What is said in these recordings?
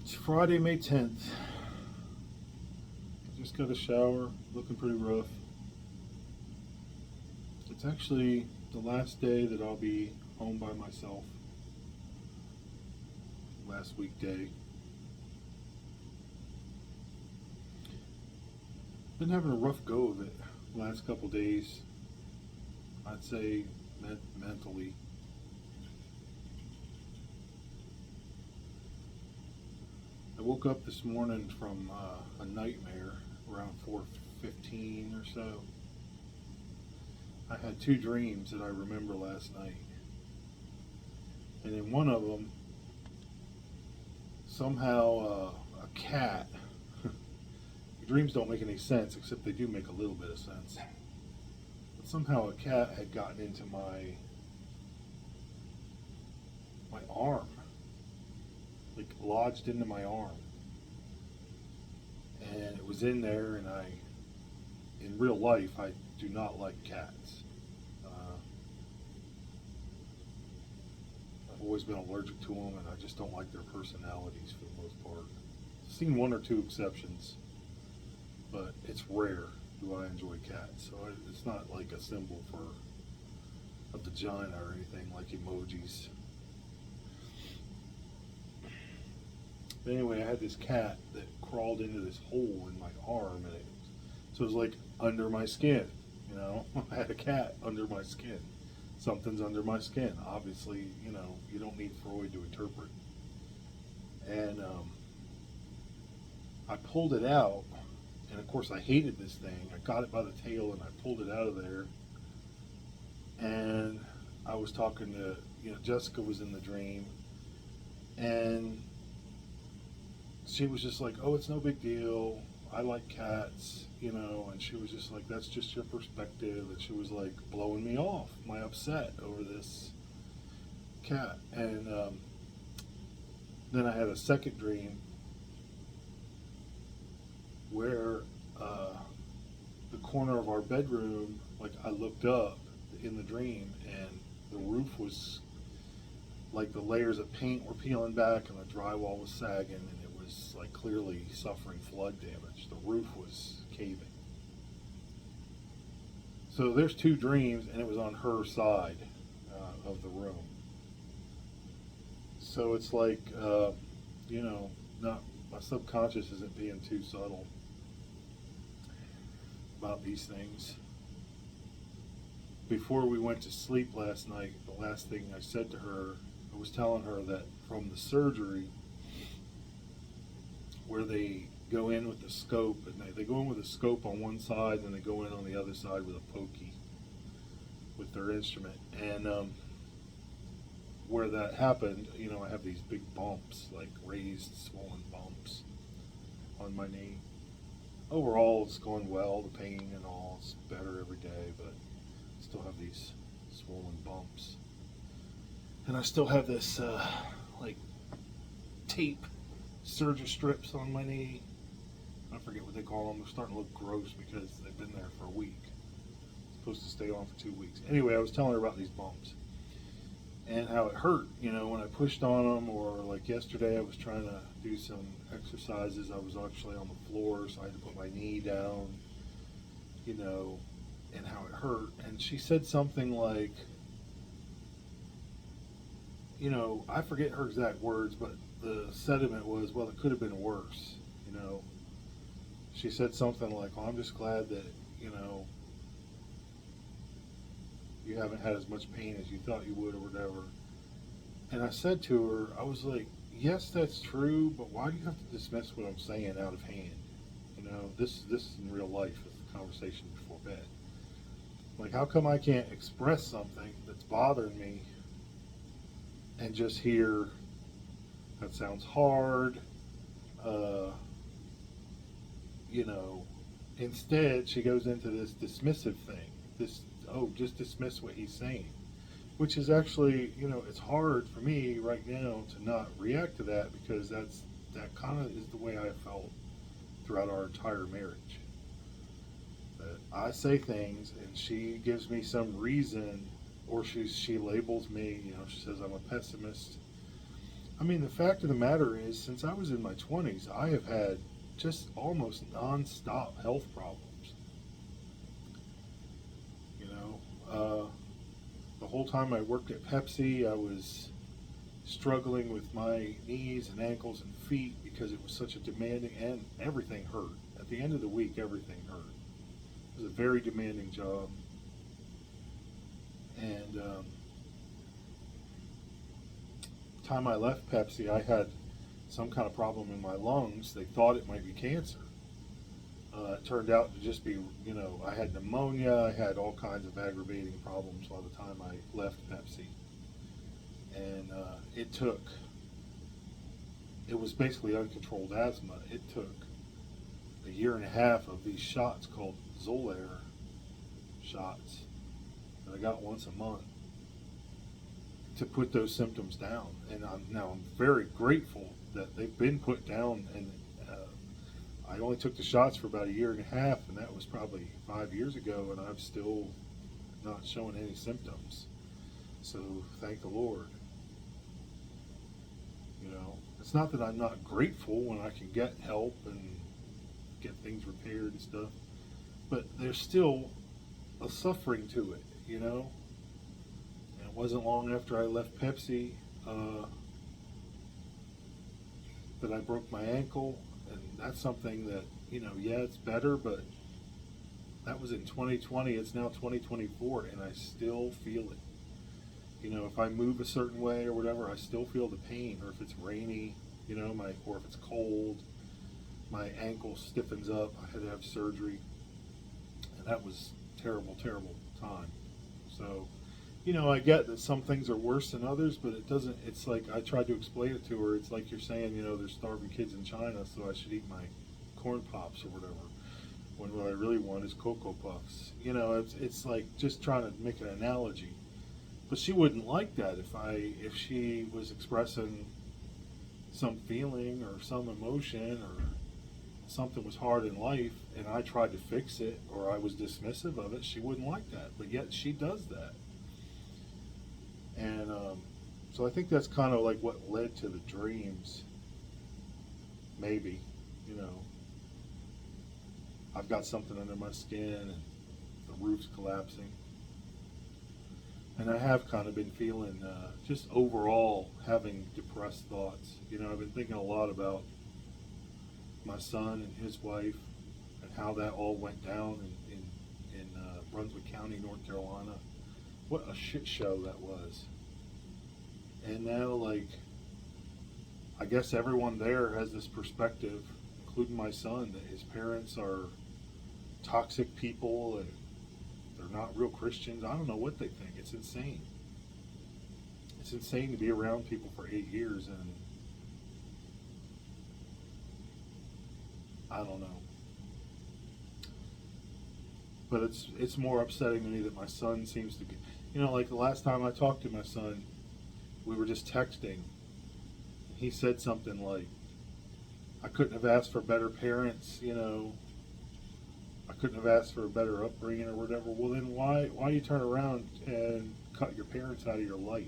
It's Friday, May 10th. I just got a shower, looking pretty rough. It's actually the last day that I'll be home by myself. Last weekday. Been having a rough go of it the last couple days. I'd say mentally. I woke up this morning from a nightmare around 4:15 or so. I had two dreams that I remember last night, and in one of them, somehow a cat. Dreams don't make any sense, except they do make a little bit of sense. But somehow a cat had gotten into my arm, like lodged into my arm, and it was in there. And in real life, I do not like cats. I've always been allergic to them, and I just don't like their personalities for the most part. I've seen one or two exceptions, but it's rare do I enjoy cats. So it's not like a symbol for a vagina or anything like emojis. But anyway, I had this cat that crawled into this hole in my arm, and so it was like under my skin. I had a cat under my skin. Something's under my skin. Obviously, you don't need Freud to interpret. And I pulled it out, and of course I hated this thing. I got it by the tail and I pulled it out of there. And I was talking to, Jessica was in the dream, and she was just like, "Oh, it's no big deal. I like cats," and she was just like, "That's just your perspective." And she was like blowing me off, my upset over this cat. And then I had a second dream where the corner of our bedroom, like I looked up in the dream, and the roof was like the layers of paint were peeling back, and the drywall was sagging, and it was like clearly suffering flood damage. The roof was caving. So there's two dreams, and it was on her side of the room. So it's like, not my subconscious isn't being too subtle about these things. Before we went to sleep last night, the last thing I said to her, I was telling her that from the surgery, where they go in with the scope, and they go in with a scope on one side, and they go in on the other side with a pokey with their instrument. And where that happened, I have these big bumps, like raised, swollen bumps on my knee. Overall, it's going well. The pain and all is better every day, but I still have these swollen bumps. And I still have this, like, tape surgery strips on my knee. I forget what they call them. They're starting to look gross because they've been there for a week. It's supposed to stay on for 2 weeks. Anyway, I was telling her about these bumps and how it hurt, when I pushed on them, or like yesterday I was trying to do some exercises. I was actually on the floor, so I had to put my knee down, and how it hurt. And she said something like, I forget her exact words, but the sentiment was, well, it could have been worse. She said something like, well, I'm just glad that, you haven't had as much pain as you thought you would, or whatever. And I said to her, I was like, yes, that's true, but why do you have to dismiss what I'm saying out of hand? This is in real life. It's the conversation before bed. Like, how come I can't express something that's bothering me and just hear, that sounds hard, instead she goes into this dismissive thing, just dismiss what he's saying, which is actually, it's hard for me right now to not react to that, because that kind of is the way I felt throughout our entire marriage. That I say things and she gives me some reason, or she labels me, she says I'm a pessimist, I mean, the fact of the matter is, since I was in my 20s, I have had just almost non-stop health problems. You know, the whole time I worked at Pepsi, I was struggling with my knees and ankles and feet because it was such a demanding, and everything hurt. At the end of the week, everything hurt. It was a very demanding job. And time I left Pepsi, I had some kind of problem in my lungs. They thought it might be cancer. It turned out to just be, I had pneumonia. I had all kinds of aggravating problems by the time I left Pepsi. And it was basically uncontrolled asthma. It took a year and a half of these shots called Xolair shots that I got once a month to put those symptoms down. And I'm very grateful that they've been put down. And I only took the shots for about a year and a half, and that was probably 5 years ago, and I'm still not showing any symptoms. So thank the Lord. It's not that I'm not grateful when I can get help and get things repaired and stuff, but there's still a suffering to it. And it wasn't long after I left Pepsi that I broke my ankle, and that's something that, yeah, it's better, but that was in 2020. It's now 2024, and I still feel it. If I move a certain way or whatever, I still feel the pain. Or if it's rainy, or if it's cold, my ankle stiffens up. I had to have surgery, and that was terrible, terrible time. So, I get that some things are worse than others, but it doesn't. It's like I tried to explain it to her. It's like you're saying, there's starving kids in China, so I should eat my corn pops or whatever. When what I really want is Cocoa Puffs. It's like just trying to make an analogy. But she wouldn't like that if she was expressing some feeling or some emotion or something was hard in life and I tried to fix it or I was dismissive of it. She wouldn't like that, but yet she does that. And so I think that's kind of like what led to the dreams. Maybe, I've got something under my skin and the roof's collapsing. And I have kind of been feeling just overall having depressed thoughts. I've been thinking a lot about my son and his wife and how that all went down in Brunswick County, North Carolina. What a shit show that was. And now, I guess everyone there has this perspective, including my son, that his parents are toxic people and they're not real Christians. I don't know what they think. It's insane. It's insane to be around people for 8 years and I don't know. But it's more upsetting to me that my son seems to be, like the last time I talked to my son, we were just texting. He said something like, I couldn't have asked for better parents, I couldn't have asked for a better upbringing or whatever. Well, then why you turn around and cut your parents out of your life?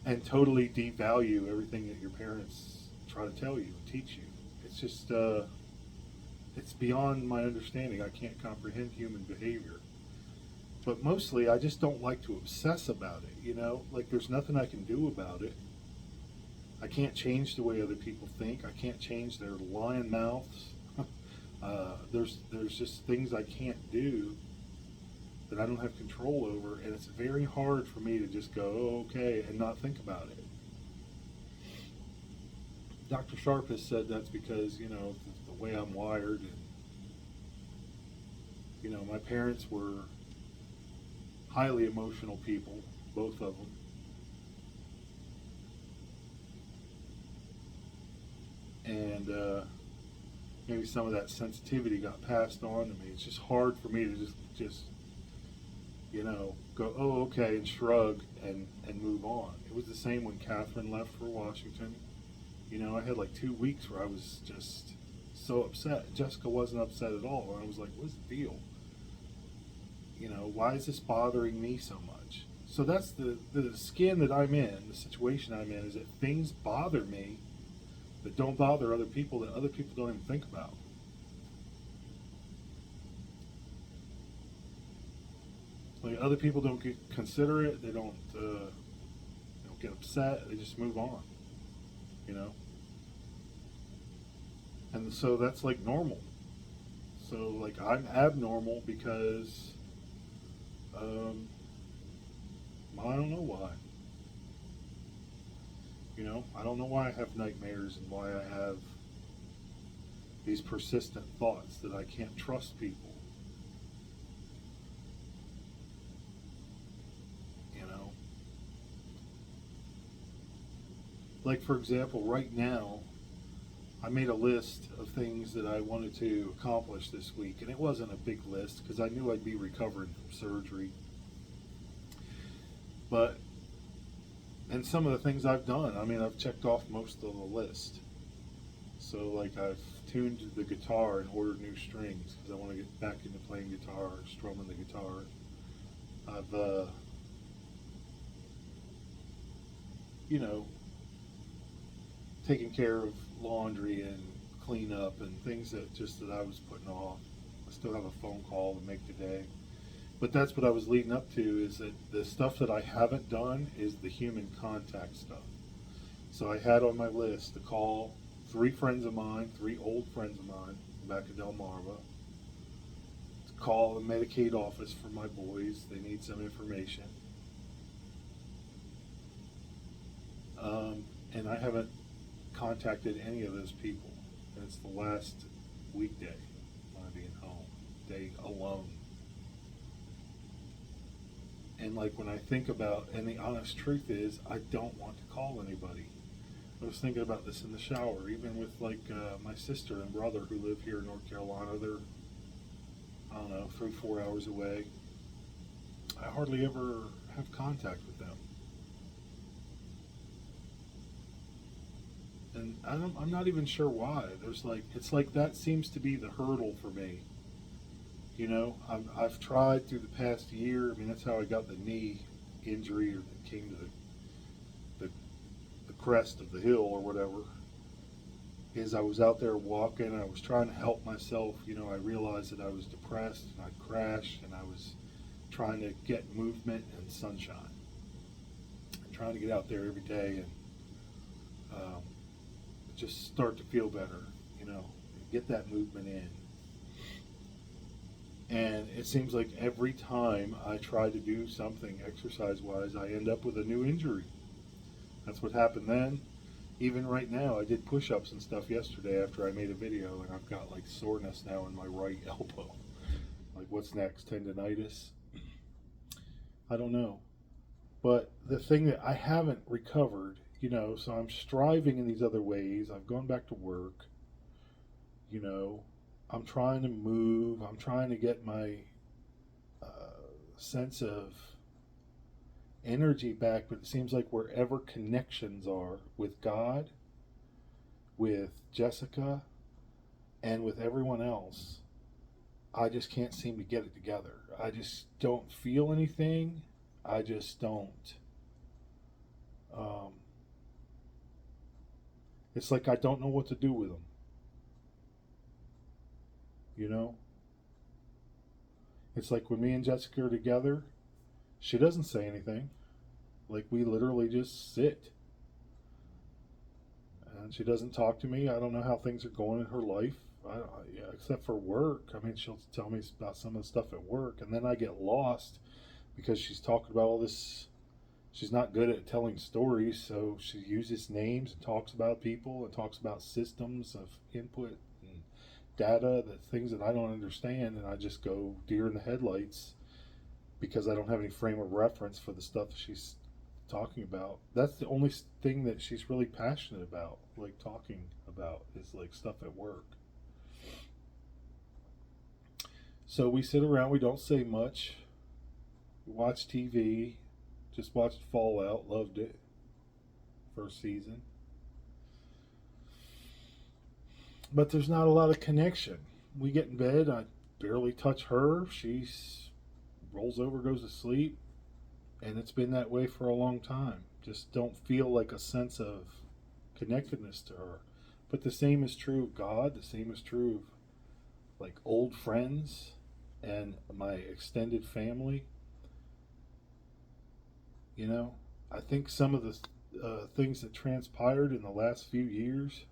And totally devalue everything that your parents try to tell you and teach you. It's just, it's beyond my understanding. I can't comprehend human behavior. But mostly, I just don't like to obsess about it, there's nothing I can do about it. I can't change the way other people think. I can't change their lying mouths. There's just things I can't do that I don't have control over, and it's very hard for me to just go, oh, okay, and not think about it. Dr. Sharp has said that's because, the way I'm wired, and, my parents were highly emotional people, both of them. And maybe some of that sensitivity got passed on to me. It's just hard for me to just go, oh, okay, and shrug and move on. It was the same when Catherine left for Washington. I had 2 weeks where I was just so upset. Jessica wasn't upset at all. And I was like, what's the deal? Why is this bothering me so much? So that's the skin that I'm in, the situation I'm in, is that things bother me that don't bother other people, that other people don't even think about. Like, other people don't get considerate, they don't get upset, they just move on, you know? And so that's like normal. So, like, I'm abnormal because um, I don't know why. You know, I don't know why I have nightmares and why I have these persistent thoughts that I can't trust people. You know, like, for example, right now, I made a list of things that I wanted to accomplish this week, and it wasn't a big list because I knew I'd be recovering from surgery. But, and some of the things I've done, I mean, I've checked off most of the list. So, like, I've tuned the guitar and ordered new strings because I want to get back into playing guitar, strumming the guitar. I've, you know, taken care of laundry and cleanup and things that I was putting off. I still have a phone call to make today. But that's what I was leading up to, is that the stuff that I haven't done is the human contact stuff. So I had on my list to call 3 old friends of mine back in Delmarva, to call the Medicaid office for my boys. They need some information. And I haven't contacted any of those people. And it's the last weekday when I'm being home, day alone. And like, when I think about, and the honest truth is, I don't want to call anybody. I was thinking about this in the shower, even with like my sister and brother who live here in North Carolina. They're, I don't know, 3-4 hours away. I hardly ever have contact with them. And I'm not even sure why. There's like, it's like that seems to be the hurdle for me. You know, I've tried through the past year. I mean, that's how I got the knee injury, or that came to the crest of the hill or whatever. Is I was out there walking. I was trying to help myself. You know, I realized that I was depressed and I'd crash, and I was trying to get movement and sunshine. I'm trying to get out there every day and just start to feel better. You know, get that movement in. And it seems like every time I try to do something exercise-wise, I end up with a new injury. That's what happened then. Even right now, I did push-ups and stuff yesterday after I made a video, and I've got like soreness now in my right elbow. Like, what's next? Tendonitis? I don't know. But the thing that I haven't recovered, you know, so I'm striving in these other ways. I've gone back to work, you know. I'm trying to move. I'm trying to get my sense of energy back, but it seems like wherever connections are with God, with Jessica, and with everyone else, I just can't seem to get it together. I just don't feel anything. I just don't. Um, it's like I don't know what to do with them. You know? It's like when me and Jessica are together, she doesn't say anything. Like, we literally just sit. And she doesn't talk to me. I don't know how things are going in her life, yeah, except for work. I mean, she'll tell me about some of the stuff at work, and then I get lost because she's talking about all this. She's not good at telling stories, so she uses names and talks about people and talks about systems of input and data, that things that I don't understand, and I just go deer in the headlights because I don't have any frame of reference for the stuff that she's talking about. That's the only thing that she's really passionate about, like talking about, is like stuff at work. So we sit around, we don't say much, we watch TV. Just watched Fallout, loved it. First season. But there's not a lot of connection. We get in bed, I barely touch her. She rolls over, goes to sleep. And it's been that way for a long time. Just don't feel like a sense of connectedness to her. But the same is true of God. The same is true of like old friends and my extended family. You know, I think some of the things that transpired in the last few years,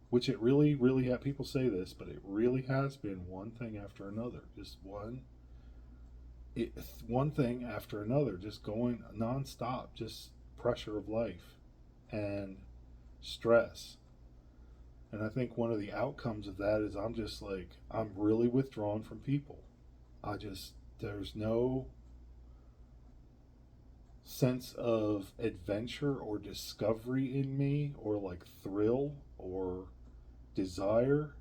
which it really, really had people say this, but it really has been one thing after another, just one thing after another, just going nonstop, just pressure of life and stress. And I think one of the outcomes of that is I'm just like, I'm really withdrawn from people. There's no sense of adventure or discovery in me, or like thrill or desire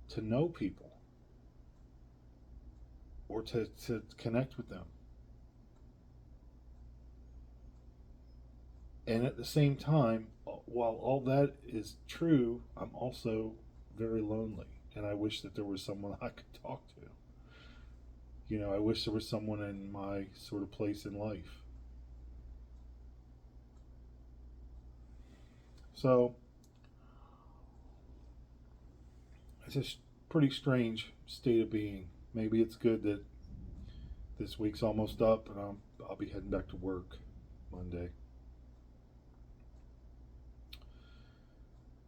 to know people or to connect with them. And at the same time, while all that is true, I'm also very lonely. And I wish that there was someone I could talk to. You know, I wish there was someone in my sort of place in life. So it's a pretty strange state of being. Maybe it's good that this week's almost up and I'll be heading back to work Monday.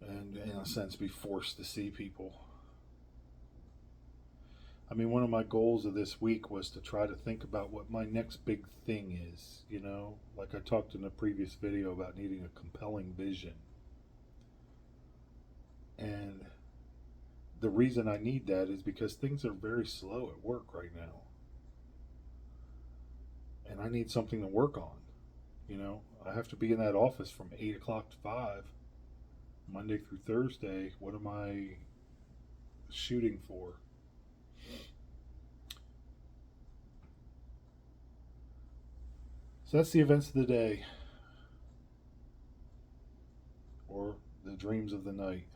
And in a sense, be forced to see people. I mean, one of my goals of this week was to try to think about what my next big thing is. You know, like I talked in a previous video about needing a compelling vision. And the reason I need that is because things are very slow at work right now. And I need something to work on. You know, I have to be in that office from 8 o'clock to 5, Monday through Thursday. What am I shooting for? So that's the events of the day, or the dreams of the night.